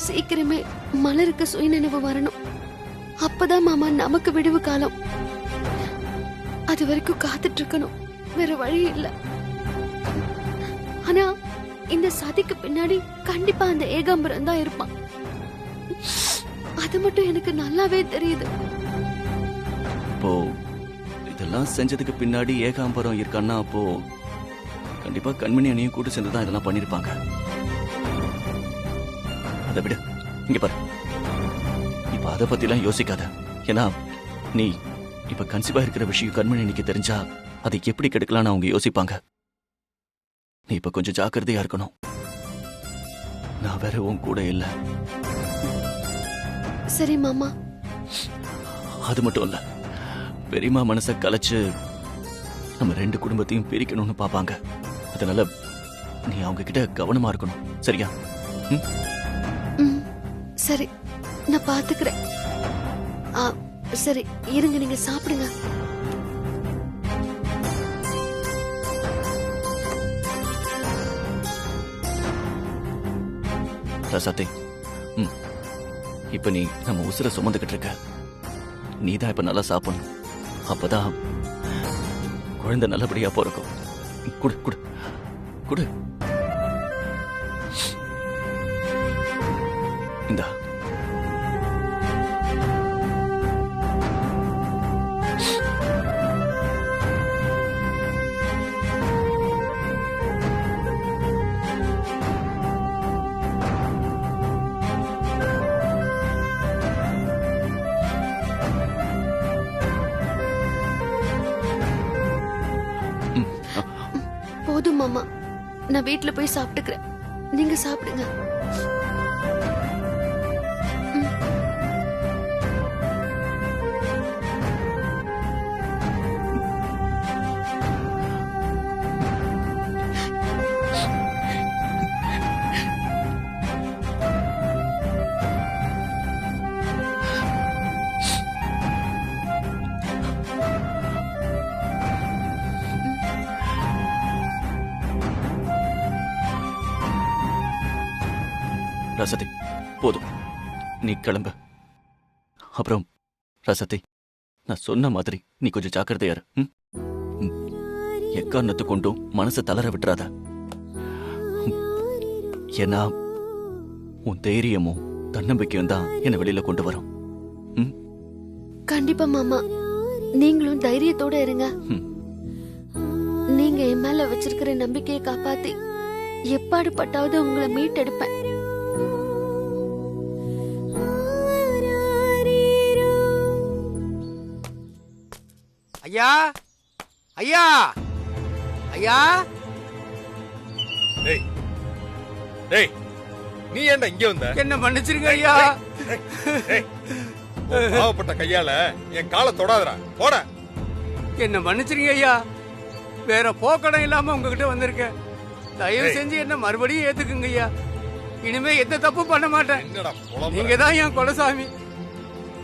சீக்கிரமே மலருக்கு சுயநினைவு வரணும். அப்பதான் மாமா நமக்கு விடுவு காலம். அது வரைக்கும் காத்துட்டு இருக்கணும், வேற வழி இல்ல. ஆனா இந்த சதிக்கு பின்னாடி கண்டிப்பா அந்த ஏகாம்பரம் தான் இருப்பான். அது மட்டும் எனக்கு நல்லாவே தெரியுது. அப்போ இதெல்லாம் செஞ்சதுக்கு பின்னாடி ஏகாம்பரம் இருக்கான்னா அப்போ கண்டிப்பா கண்மணி அணியும் கூட்டு சேர்ந்துதான் இதெல்லாம் பண்ணிருப்பாங்க. அதை விட இங்க பாரு, இப்ப அதை பத்தி எல்லாம் யோசிக்காத. ஏன்னா நீ இப்ப கன்சீவா இருக்கிற விஷயம் கண்மணி அணிக்கு தெரிஞ்சா அதை எப்படி கெடுக்கலாம்னு அவங்க யோசிப்பாங்க. நீ இப்ப கொஞ்சம் ஜாக்கிரதையா இருக்கணும். நான் வேற உன் கூட இல்ல. சரி மாமா. அது மட்டும் இல்ல, பெரியம்மா மனசை கலைச்சு நம்ம ரெண்டு குடும்பத்தையும் பிரிக்கணும்னு பாப்பாங்க. அதனால நீ அவங்க கிட்ட கவனமா இருக்கணும், சரியா? சரி, நான் பாத்துக்கிறேன். சரி, இருங்க, நீங்க சாப்பிடுங்க. ரசாத்தி, இப்ப நீ நம்ம உசுர சுமந்துகிட்டு இருக்க. நீதான் இப்ப நல்லா சாப்பிடணும். அப்பதான் குழந்தை நல்லபடியா பிறக்கும். குடு குடு குடு. இந்தா. போதும் மாமா, நான் வீட்டுல போய் சாப்பிட்டுக்கிறேன். நீங்க சாப்பிடுங்க. ரசதி, போதும், நீ கிளம்பு. அப்புறம் ரசதி, நான் சொன்ன மாதிரி நீ கொஞ்சம் ஜாக்கிரதையா இரு. எக்காரணத்து கொண்டும் மனசை தளர விட்டுறாத. ஏன்னா உன் தைரியமும் தன்னம்பிக்கையும் தான் என்னை வெளியில கொண்டு வரும். கண்டிப்பா மாமா, நீங்களும் தைரியத்தோட இருங்க. நீங்க என் மேல வச்சிருக்கிற நம்பிக்கையை காப்பாத்தி எப்பாடு பட்டாவது உங்களை மீட்டெடுப்பேன். ஐயா, ஐயா, ஐயா. டேய் டேய், நீ ஏன்டா இங்க வந்த? என்ன மன்னிச்சிருங்க ஐயா. பாவப்பட்ட கையால என் காலை தொடாதடா, போட. என்ன மன்னிச்சிருங்க ஐயா, வேற போக்கடம் இல்லாம உங்ககிட்ட வந்திருக்கேன். தயவு செஞ்சு என்ன மறுபடியும் ஏத்துக்குங்க ஐயா. இனிமே எந்த தப்பு பண்ண மாட்டேன். என்னடா புலம்புற? நீங்க தான் என் குலசாமி.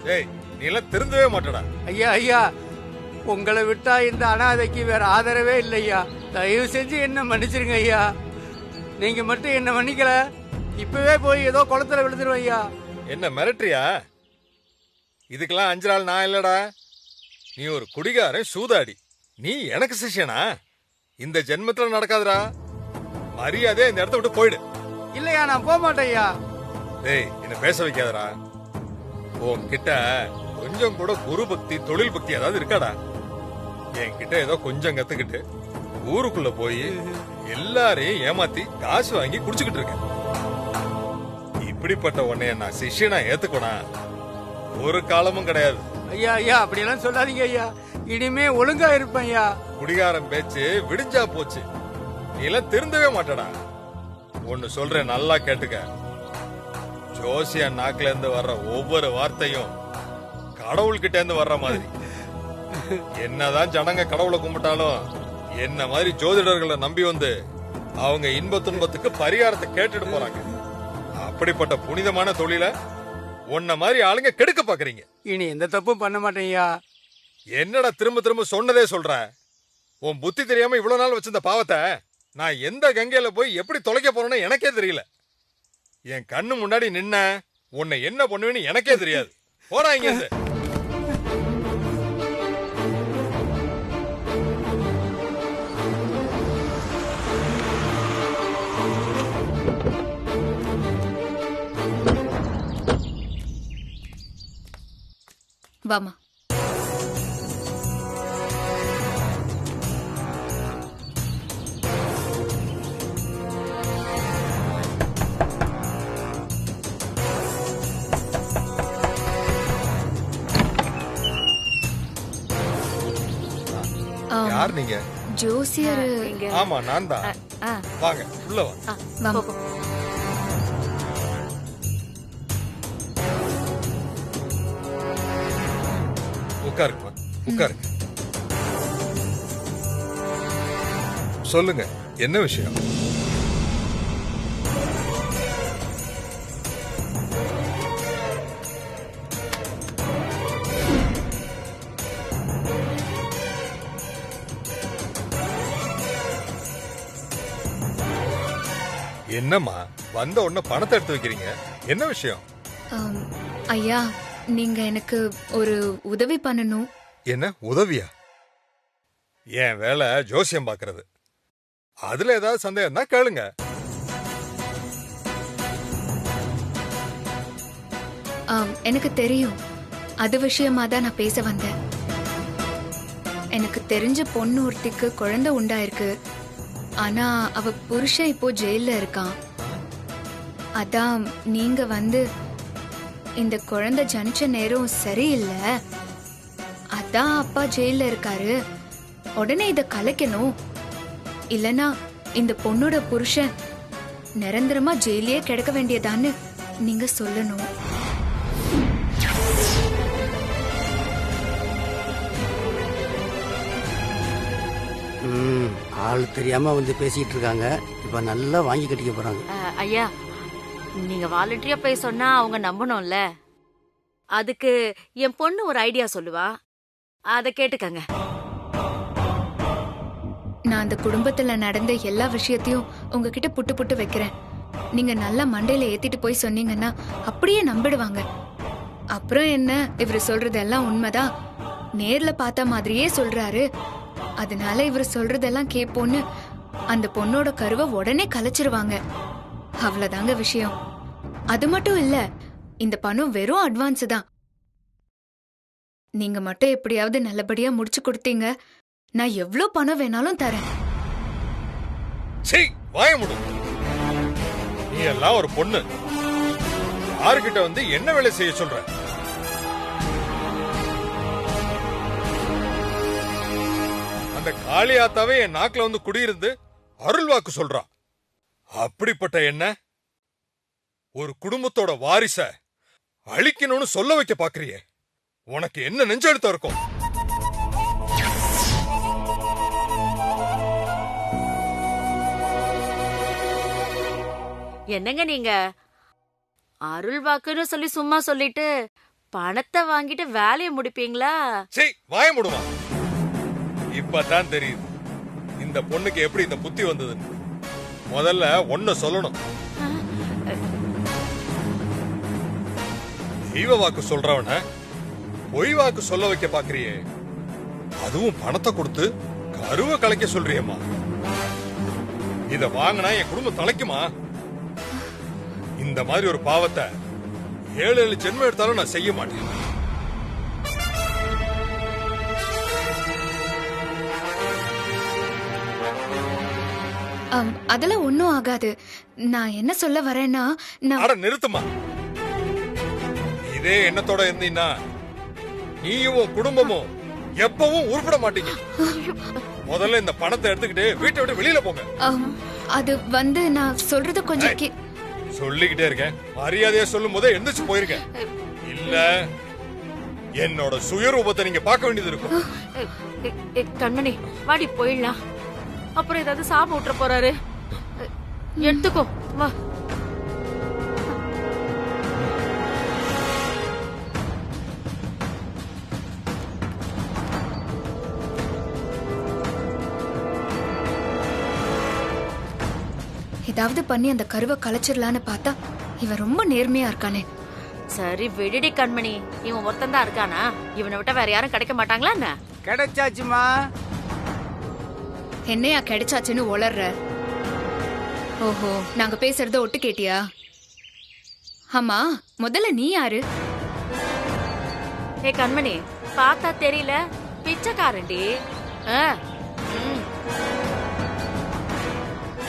டேய், நீ எல்லாம் திருந்தவே மாட்டடா. ஐயா ஐயா, உங்களை விட்டா இந்த அனாதைக்கு வேற ஆதரவே இல்லையா. தயவு செஞ்சு என்ன மன்னிச்சிருங்க ஐயா. நீங்க மட்டும் என்ன மன்னிக்கல, இப்பவே போய் ஏதோ குளத்துல விழுந்துருவேன் ஐயா. என்ன மிரட்டுறியா? இதுக்கெல்லாம் 5 நாள் நான் இல்லடா. நீ ஒரு குடிகாரன், சூதாடி. நீ எனக்கு சிஷ்யனா? இந்த ஜென்மத்துல நடக்காதுடா. மரியாதையா இந்த இடத்த விட்டு போயிடு. இல்லையா, நான் போக மாட்டேன் ஐயா. டேய், என்ன பேச வைக்காதடா. உன்கிட்ட கொஞ்சம் கூட குரு பக்தி, தொழில் பக்தி ஏதாவது இருக்காடா? என்கிட்ட ஏதோ கொஞ்சம் கத்துக்கிட்டு ஊருக்குள்ள போய் எல்லாரையும் ஏமாத்தி காசு வாங்கி குடிச்சுக்கிட்டு இருக்கேன். இப்படிப்பட்ட உன்னைய நான் சிஷ்யனா ஏத்துக்கோனா? ஒரு காலமும் கிடையாது. ஐயா ஐயா, அப்படியெல்லாம் சொல்லாதீங்க ஐயா. இனிமே ஒழுங்கா இருப்பேன் ஐயா. குடிகாரம் பேச்சு விடிஞ்சா போச்சு. நீ எல்லாம் திருந்தவே மாட்டடா. ஒன்னு சொல்றேன், நல்லா கேட்டுக்க. ஜோசியா நாக்குல இருந்து வர்ற ஒவ்வொரு வார்த்தையும் கடவுள்கிட்ட இருந்து வர்ற மாதிரி. என்னதான் ஜனங்க கடவுளை கும்பிட்டாலும் என்ன மாதிரி ஜோதிடர்களை நம்பி வந்து அவங்க இன்ப துன்பத்துக்கு பரிகாரத்தை கேட்டுட்டு போறாங்க. அப்படிப்பட்ட புனிதமான தொழில உன்ன மாதிரி ஆளுங்க கெடுக்க பாக்குறீங்க. இனி எந்த தப்பும் பண்ண மாட்டேன் ஐயா. என்னடா திரும்ப திரும்ப சொன்னதே சொல்ற? உன் புத்தி தெரியாம இவ்வளவு நாள் வச்சிருந்த பாவத்தை நான் எந்த கங்கையில போய் எப்படி தொலைக்க போறேன்னு எனக்கே தெரியல. என் கண்ணு முன்னாடி நின்ன உன்னை என்ன பண்ணுவேன்னு எனக்கே தெரியாது. போடா இங்க இருந்து. வாமா. யார் நீங்க? ஜோசியர். ஆமா நான் தான். வாங்க உள்ள வாங்க. வாமா. உட்காருங்க உட்காருங்க. சொல்லுங்க என்ன விஷயம்? என்னம்மா வந்த உடனே பணத்தை எடுத்து வைக்கிறீங்க? என்ன விஷயம்? ஐயா, நீங்க எனக்கு ஒரு உதவி பண்ணணும். என்ன உதவியா? என் வேலை ஜோசியம் பாக்குறது. அதுல ஏதாவது சந்தேகம் தான் கேளுங்க. எனக்கு தெரியும். அது விஷயமா தான் நான் பேச வந்தேன். எனக்கு தெரிஞ்ச பொண்ணு ஒருத்திக்கு குழந்தை உண்டாயிருக்கு. ஆனா அவ புருஷன் இப்போ ஜெயில இருக்கான். அதான் நீங்க வந்து இந்த குழந்தை ஜனிச்ச நேரம் சரியில்லை, அதான் அப்பா ஜெயில இருக்காரு, உடனே இத கலைக்கணும், இல்லனா இந்த பொண்ணோட புருஷன் நிரந்தரமா ஜெயிலே கிடக்க வேண்டியதான்னு நீங்க சொல்லணும். ஆள் தெரியாம வந்து பேசிட்டு இருக்காங்க. இப்ப நல்லா வாங்கி கட்டிக்க போறாங்க. ஐயா, நீங்க வாலண்டியா போய் சொன்னா அவங்க நம்பணும்ல. அதுக்கு என் பொண்ணு ஒரு ஐடியா சொல்லுவா, அத கேட்டுக்கங்க. நான் அந்த குடும்பத்துல நடந்த எல்லா விஷயத்தையும் உங்ககிட்ட புட்டு புட்டு வைக்கிறேன். நீங்க நல்லா மண்டையில ஏத்திட்டு போய் சொன்னீங்கன்னா அப்படியே நம்பிடுவாங்க. அப்புறம் என்ன, இவரு சொல்றதெல்லாம் உண்மைதான், நேர்ல பார்த்த மாதிரியே சொல்றாரு, அதனால இவர் சொல்றதெல்லாம் கேட்போன்னு அந்த பொண்ணோட கருவை உடனே கலைச்சிருவாங்க. அவ்வளவுதாங்க விஷயம். அது மட்டும் இல்ல, இந்த பணம் வெறும் அட்வான்ஸ் தான். நீங்க மட்டும் எப்படியாவது நல்லபடியா முடிச்சு கொடுத்தீங்க, நான் எவ்வளவு பணம் வேணாலும் தரேன். வாய முடு. நீ எல்லாம் ஒரு பொண்ணு, யாருகிட்ட வந்து என்ன வேலை செய்ய சொல்ற? அந்த காளியாத்தாவே என் நாக்குல வந்து குடியிருந்து அருள் வாக்கு சொல்றா. அப்படிப்பட்ட என்ன ஒரு குடும்பத்தோட வாரிச அழிக்கணும்னு சொல்ல வைக்க பாக்குறியே, உனக்கு என்ன நெஞ்செழுத்தம் இருக்கும்? என்னங்க நீங்க அருள் வாக்குன்னு சொல்லி சும்மா சொல்லிட்டு பணத்தை வாங்கிட்டு வேலையை முடிப்பீங்களா? சரி வாய முடுமா. இப்பதான் தெரியுது இந்த பொண்ணுக்கு எப்படி இந்த புத்தி வந்ததுன்னு. முதல்ல ஒண்ணு சொல்லணும், தெய்வ வாக்கு சொல்றவன பொய் வாக்கு சொல்ல வைக்க பாக்குறியே, அதுவும் பணத்தை கொடுத்து கருவை கலைக்க சொல்றியம்மா. இத வாங்கினா என் குடும்பம் தலைக்குமா? இந்த மாதிரி ஒரு பாவத்தை 7 ஜென்மம் எடுத்தாலும் நான் செய்ய மாட்டேன். அதெல்லாம் ஒண்ணும் ஆகாது. நான் என்ன சொல்ல வரேன்னா, நிறுத்துமா. இதே எண்ணத்தோட இருந்தீங்கன்னா நீயும் உன் குடும்பமும் எப்பவும் உருப்பட மாட்டீங்க. முதல்ல இந்த பணத்தை எடுத்துக்கிட்டு வீட்டை விட்டு வெளியில போங்க. அது வந்து நான் சொல்றது கொஞ்சம் சொல்லிக்கிட்டே இருக்கேன். மரியாதையா சொல்லும் போதே எந்திரிச்சு போயிருக்கேன். இல்ல என்னோட சுயரூபத்தை நீங்க பார்க்க வேண்டியது இருக்கும். கண்மணி வாடி போயிடலாம், அப்புறம் ஏதாவது சாபம் விட்டுற போறாரு. எடுத்துக்கோ வா. ஏதாவது பண்ணி அந்த கருவை கலைச்சிடலான்னு பார்த்தா இவன் ரொம்ப நேர்மையா இருக்கானே. சரி விடுடி கண்மணி, இவன் ஒருத்தன் தான் இருக்கானா? இவனை விட்டா வேற யாரும் கிடைக்க மாட்டாங்களா என்ன? கிடைச்சாச்சுமா. என்னையா கிடைச்சாச்சுன்னு உளர்ற? ஓஹோ, நாங்க பேசுறத ஒட்டு கேட்டியா? ஆமா, முதல்ல நீ யாரு? ஏ கண்மணி, பார்த்தா தெரியல, பிச்சைக்காரன்டி.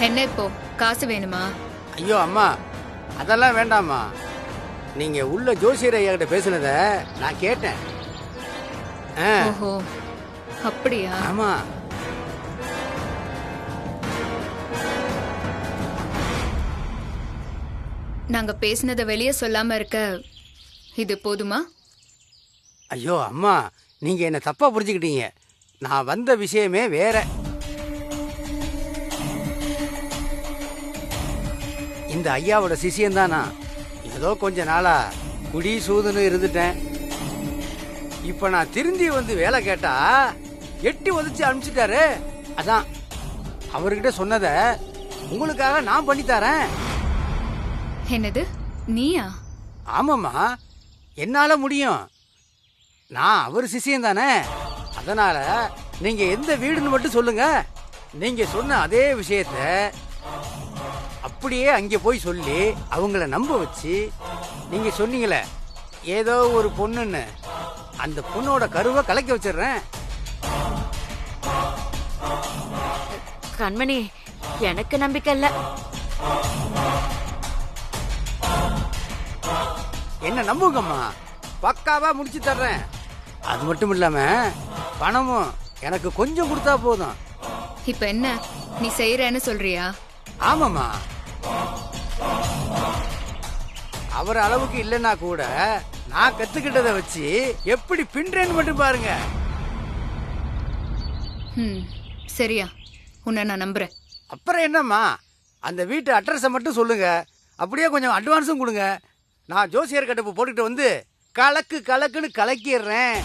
என்ன இப்போ காசு வேணுமா? ஐயோ அம்மா, அதெல்லாம் வேண்டாம்மா. நீங்க உள்ள ஜோசியர் ஐயா கிட்ட பேசுனத நான் கேட்டேன். ஓஹோ, அப்படியா? ஆமா. நாங்க பேசினத வெளியே சொல்லாம இருக்க இது போதுமா? ஐயோ அம்மா, நீங்க என்ன தப்பா புரிஞ்சுக்கிட்டீங்க. நான் வந்த விஷயமே வேற. இந்த ஐயாவோட சிஷியம் தானா. ஏதோ கொஞ்ச நாளா குடி சூதுன்னு இருந்துட்டேன். இப்ப நான் திருந்தி வந்து வேலை கேட்டா எட்டி உதச்சு அனுப்பிச்சிட்டாரு. அதான் அவர்கிட்ட சொன்னத உங்களுக்காக நான் பண்ணி தரேன். என்னது, நீயா? ஆமாம்மா, என்னால முடியும். நான் அவர் சிஷியம் தானே. அதனால நீங்க எந்த வீடுன்னு மட்டும் சொல்லுங்க. நீங்க சொன்ன அதே விஷயத்த அப்படியே அங்கே போய் சொல்லி அவங்கள நம்ப வச்சு, நீங்க சொன்னீங்களே ஏதோ ஒரு பொண்ணுன்னு, அந்த பொண்ணோட கருவை கலக்கி வச்சிடுறேன். கண்மணி, எனக்கு நம்பிக்கை இல்ல. என்ன நம்புங்கம்மா, பக்காவா முடிச்சு தர்றேன். அது மட்டும் இல்லாம பணமும் எனக்கு கொஞ்சம் கொடுத்தா போதும். இப்ப என்ன நீ செய்யறன்னு சொல்றியா? ஆமாம்மா, அவர் அளவுக்கு இல்லைன்னா கூட நான் கத்துக்கிட்டதை வச்சு எப்படி பின்றேன்னு மட்டும் பாருங்க. சரியா, உன்னை நான் நம்புறேன். அப்புறம் என்னம்மா, அந்த வீட்டு அட்ரஸை மட்டும் சொல்லுங்க. அப்படியே கொஞ்சம் அட்வான்ஸும் கொடுங்க. நான் ஜோசியர் கட்டப்பு போட்டுக்கிட்டு வந்து கலக்கு கலக்குன்னு கலக்கிடுறேன்.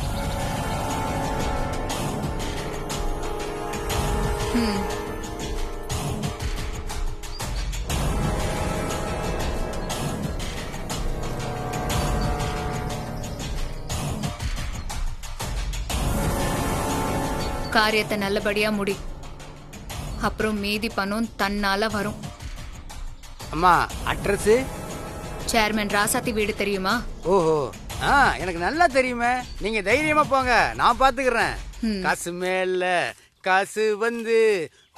காரியத்தை நல்லபடியா முடி. அப்புறம் மீதி பணம் தன்னால வரும். அம்மா, அட்ரஸ்? சேர்மன் ராசாத்தி வீடு தெரியுமா? ஓஹோ, எனக்கு நல்லா தெரியுமே. நீங்க தைரியமா போங்க, நான் பாத்துக்கிறேன். காசு மேல காசு வந்து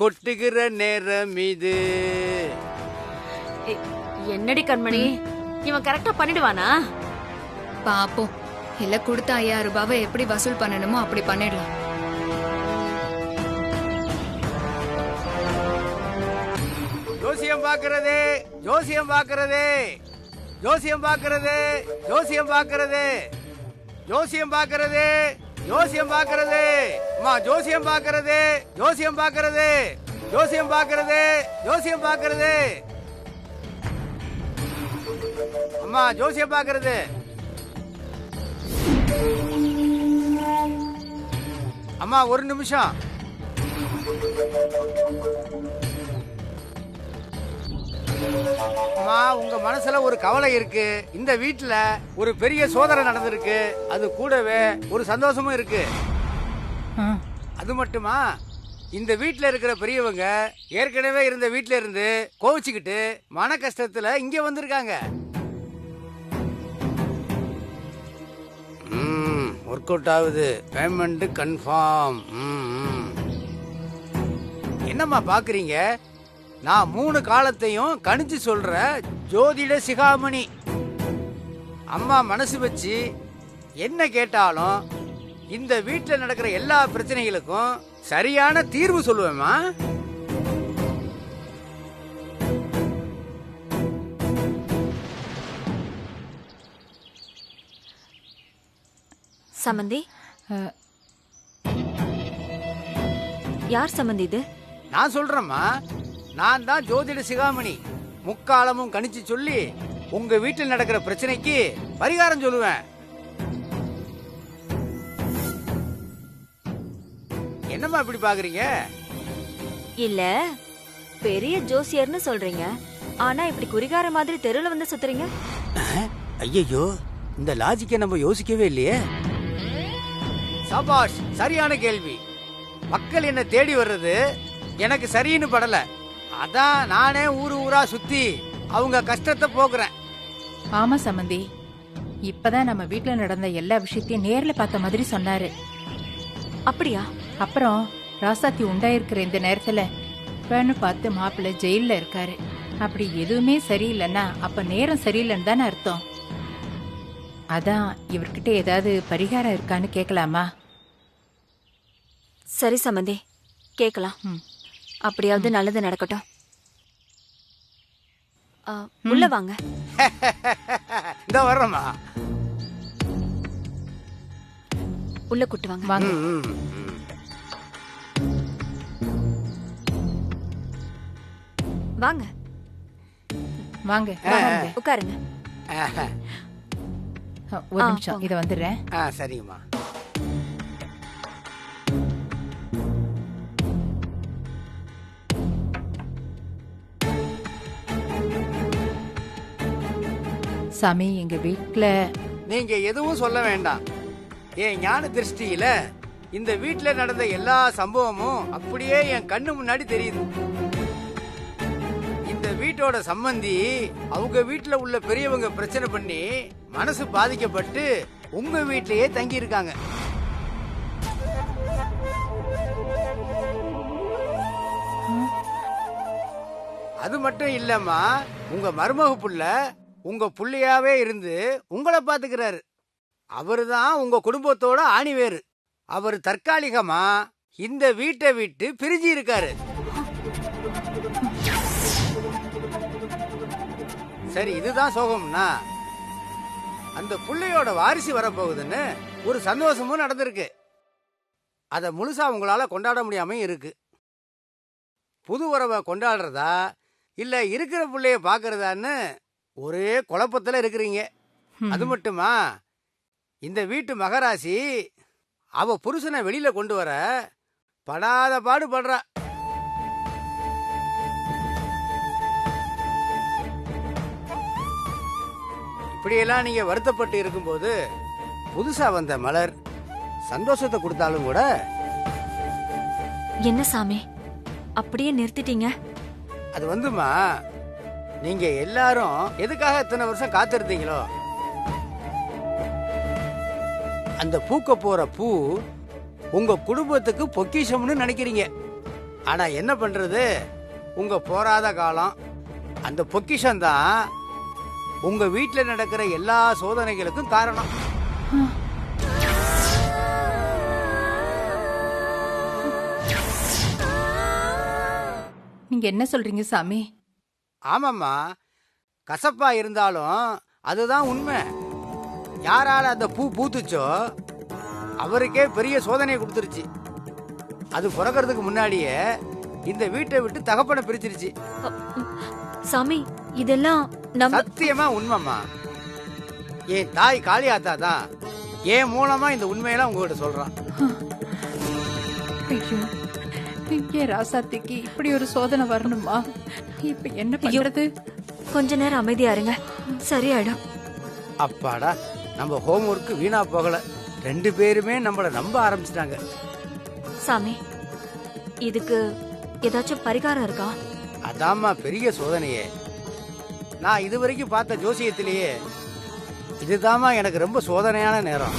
கொட்டுகிற நேரம் இது. என்னடி கண்மணி, இவன் கரெக்டா பண்ணிடுவானா? பாப்போம். இல்ல கொடுத்த 5000 ரூபாவை எப்படி வசூல் பண்ணணுமோ அப்படி பண்ணிடலாம். ஜோசியம் பாக்குறது, ஜோசியம் பாக்குறது, ஜோசியம் பாக்குறது, ஜோசியம் பாக்குறது, ஜோசியம் பாக்குறது, ஜோசியம் பாக்குறது. அம்மா, ஜோசியம் பாக்குறது, ஜோசியம் பாக்குறது, ஜோசியம் பாக்குறது, ஜோசியம் பாக்குறது. அம்மா, ஜோசியம் பாக்குறது. அம்மா, ஒரு நிமிஷம். அம்மா, உங்க மனசுல ஒரு கவலை இருக்கு. இந்த வீட்டுல ஒரு பெரிய சோதனை நடந்திருக்கு. அது கூடவே ஒரு சந்தோஷமும் இருக்கு. அது மட்டுமா, இந்த வீட்டுல இருக்கிற பெரியவங்க ஏற்கனவே இருந்த வீட்டுல இருந்து கோவிச்சுக்கிட்டு மன கஷ்டத்துல இங்க வந்திருக்காங்க. ஒர்க் அவுட் ஆகுது. Payment confirm. என்னம்மா பாக்குறீங்க? நான் 3 காலத்தையும் கணிச்சு சொல்ற ஜோதிட சிகாமணி. அம்மா மனசு வச்சு என்ன கேட்டாலும் இந்த வீட்டில் நடக்கிற எல்லா பிரச்சனைகளுக்கும் சரியான தீர்வு சொல்லுவேம்மா. சம்பந்தி, யார் சம்பந்தி இது? நான் சொல்றேம்மா, நான் தான் ஜோதிட சிகாமணி. முக்காலமும் கணிச்சு சொல்லி உங்க வீட்டில் நடக்கிற பிரச்சனைக்கு பரிகாரம் சொல்லுவேன். என்னம்மா இப்படி பாக்குறீங்க? இல்ல, பெரிய ஜோசியர்னு சொல்றீங்க. ஆனா இப்படி குறிகார மாதிரி தெருவுல வந்து சுத்துறீங்க? ஐயோ, இந்த லாஜிக்கை நம்ம யோசிக்கவே இல்லையே. சபாஷ், சரியான கேள்வி. மக்கள் என்ன தேடி வர்றது எனக்கு சரின்னு படல. அதான் நானே ஊரா சுத்தி அவங்க கஷ்டத்தை போக்குறேன். ஆமா சம்பந்தி, இப்பதான் நம்ம வீட்ல நடந்த எல்லா விஷயத்தையும் நேர்ல பார்த்த மாதிரி சொன்னாரு. அப்படியா? அப்புறம் ராசாத்தி உண்டாயிருக்கிற இந்த நேரத்துல பெண்ணு பார்த்து மாப்பிள்ளை ஜெயில்ல இருக்காரு. அப்படி எதுவுமே சரியில்லைன்னா அப்ப நேரம் சரியில்லைன்னு தானே அர்த்தம். அதான் இவர்கிட்ட ஏதாவது பரிகாரம் இருக்கான்னு கேட்கலாமா? சரி சம்பந்தி, கேக்கலாம். அப்படியாவது நல்லது நடக்கட்டும். உள்ள வாங்க. இந்த வர்றோமா? உள்ள கூட்டு வாங்க. வாங்க வாங்க வாங்க உட்காருங்க. ஒரு நிமிஷம், இத வந்துடுறேன். சரிங்கம்மா. சாமி, எங்க வீட்ல நீங்க எதுவும் சொல்ல வேண்டாம். என் ஞான திருஷ்டியில இந்த வீட்டுல நடந்த எல்லா சம்பவமும் அப்படியே என் கண்ணு முன்னாடி தெரியுது. இந்த வீட்டோட சம்பந்தி அவங்க வீட்டுல உள்ள பெரியவங்க பிரச்சனை பண்ணி மனசு பாதிக்கப்பட்டு உங்க வீட்லயே தங்கி இருக்காங்க. அது மட்டும் இல்லம்மா, உங்க மருமக புள்ள உங்க புள்ளையாவே இருந்து உங்களை பாத்துக்கிறாரு. அவருதான் உங்க குடும்பத்தோட ஆணிவேரு. அவர் தற்காலிகமா இந்த வீட்டை விட்டு பிரிஞ்சு இருக்காரு. சரி, இதுதான் சோகம்னா அந்த புள்ளையோட வாரிசு வரப்போகுதுன்னு ஒரு சந்தோஷமும் நடந்திருக்கு. அத முழுசா உங்களால கொண்டாட முடியாம இருக்கு. புது உறவை கொண்டாடுறதா இல்ல இருக்கிற புள்ளைய பாக்குறதான்னு ஒரே குழப்பத்துல இருக்கிறீங்க. அது மட்டுமா, இந்த வீட்டு மகராசி அவ புருஷனை வெளியில கொண்டு வர படாத பாடு படுறா. இப்படியெல்லாம் நீங்க வருத்தப்பட்டு இருக்கும்போது புதுசா வந்த மலர் சந்தோஷத்தை கொடுத்தாலும் கூட. என்ன சாமி அப்படியே நிறுத்திட்டீங்க? அது வந்துமா, நீங்க எல்லாரும் எதுக்காக இத்தனை வருஷம் காத்திருந்தீங்களோ, அந்த பூக்க போற பூ உங்க குடும்பத்துக்கு பொக்கிஷம்னு நினைக்கிறீங்க. ஆனா என்ன பண்றது, உங்க போராத காலம் அந்த பொக்கிஷம் தான் உங்க வீட்டுல நடக்கிற எல்லா சோதனைகளுக்கும் காரணம். நீங்க என்ன சொல்றீங்க சாமி? ஆமாம்மா, கசப்பா இருந்தாலும் அதுதான் உண்மை. யாரால அந்த பூ பூத்துச்சோ அவருக்கே பெரிய சோதனையை கொடுத்துருச்சு. அது பிறக்கிறதுக்கு முன்னாடியே இந்த வீட்டை விட்டு தகப்பனை பிரிச்சிருச்சு. சாமி, இதெல்லாம் சத்தியமா உண்மைமா. என் தாய் காளியாத்தா தான் என் மூலமா இந்த உண்மையெல்லாம் உங்ககிட்ட சொல்றான். ஐயோ, இங்கே ராசாத்திக்கு இப்படி ஒரு சோதனை வரணுமா? இப்ப என்ன பண்றது? கொஞ்ச நேரம் அமைதியா இருங்க, சரியாயிடும். அப்பாடா, நம்ம ஹோம் ஒர்க் வீணா போகல. 2 பேருமே நம்மள நம்ப ஆரம்பிச்சிட்டாங்க. சாமி, இதுக்கு ஏதாச்சும் பரிகாரம் இருக்கா? அதாம்மா பெரிய சோதனையே. நான் இதுவரைக்கும் பார்த்த ஜோசியத்திலேயே இதுதாம்மா எனக்கு ரொம்ப சோதனையான நேரம்.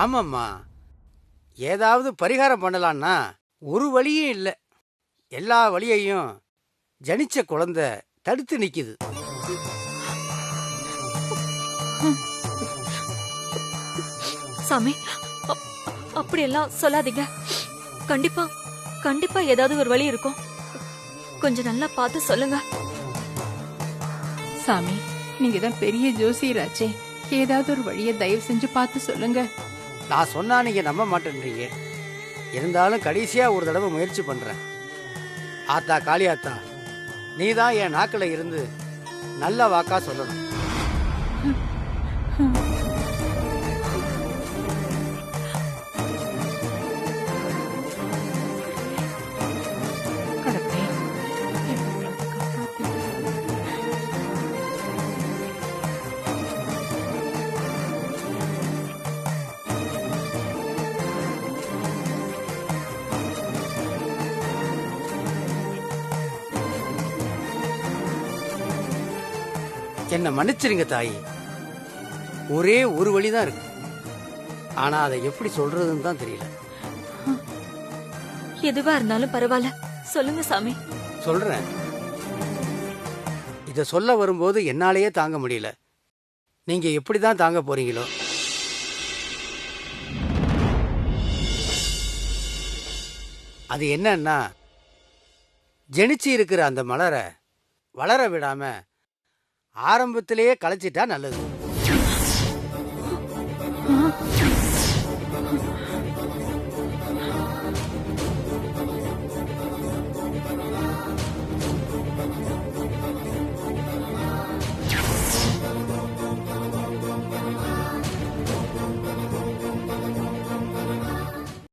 ஆமாம்மா, ஏதாவது பரிகாரம் பண்ணலான்னா ஒரு வழியும் இல்லை. எல்லா வழியையும் ஜனிச்ச குழந்தை தடுத்து நிக்குது. சாமி, அப்படியெல்லாம் சொல்லாதீங்க. கண்டிப்பா கண்டிப்பா ஏதாவது ஒரு வழி இருக்கும். கொஞ்சம் நல்லா பார்த்து சொல்லுங்க. சாமி, நீங்க தான் பெரிய ஜோசியராச்சே, ஏதாவது ஒரு வழியை தயவு செஞ்சு பார்த்து சொல்லுங்க. நான் சொன்னா நீங்க நம்ப மாட்டேன்றீங்க. இருந்தாலும் கடைசியா ஒரு தடவை முயற்சி பண்றேன். ஆத்தா காளியாத்தா, நீ தான் என் நாக்கில் இருந்து நல்ல வாக்கா சொல்லணும். கடவுளே, என்ன மன்னிச்சிருங்க தாயி. ஒரே ஒரு வழிதான் இருக்கு, ஆனா அதை எப்படி சொல்றதுன்னு தான் தெரியல. எதுவா இருந்தாலும் பரவாயில்ல, சொல்லுங்க சாமி. சொல்றேன். இத சொல்ல வரும்போது என்னாலேயே தாங்க முடியல. நீங்க எப்படிதான் தாங்க போறீங்களோ. அது என்னன்னா, ஜெனிச்சு இருக்கிற அந்த மலரை வளர விடாம ஆரம்பத்திலேயே களைச்சிட்டா நல்லது.